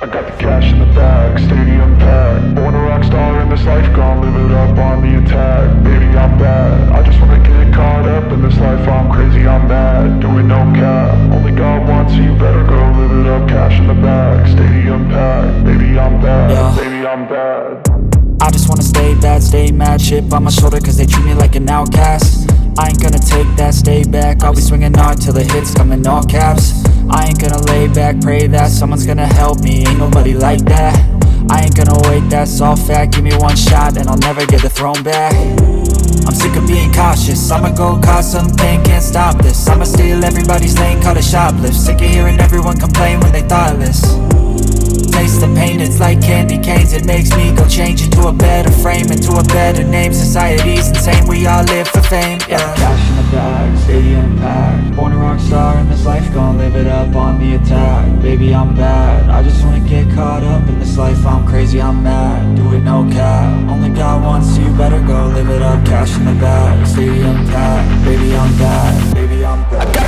I got the cash in the bag, stadium packed. Born a rock star in this life, gon' live it up on the attack. Baby, I'm bad, I just wanna get caught up in this life. I'm crazy, I'm mad, doing no cap. Only God wants, so you better go live it up. Cash in the bag, stadium packed. Baby, I'm bad, Yeah. baby, I'm bad. I just wanna stay bad, stay mad. Chip on my shoulder cause they treat me like an outcast. I ain't gonna take that, stay back. I'll be swinging hard till the hits come in all caps. I ain't gonna lay back, pray that someone's gonna help me. Ain't nobody like that. I ain't gonna wait, that's all fact. Give me one shot and I'll never get the throne back. I'm sick of being cautious, I'ma go cause some pain, can't stop this. I'ma steal everybody's lane, call it shoplift. Sick of hearing everyone complain when they thoughtless. Taste the pain, it's like candy canes. It makes me go change into a better frame, into a better name. Society's insane, we all live for fame, yeah. Cash in the bag, stadium packed. Born a rock star in this life, gon' live it up on the attack. Baby, I'm bad, I just wanna get caught up in this life. I'm crazy, I'm mad, do it no cap. Only God wants, so you better go live it up. Cash in the bag, stadium packed. Baby, I'm bad, baby, I'm bad.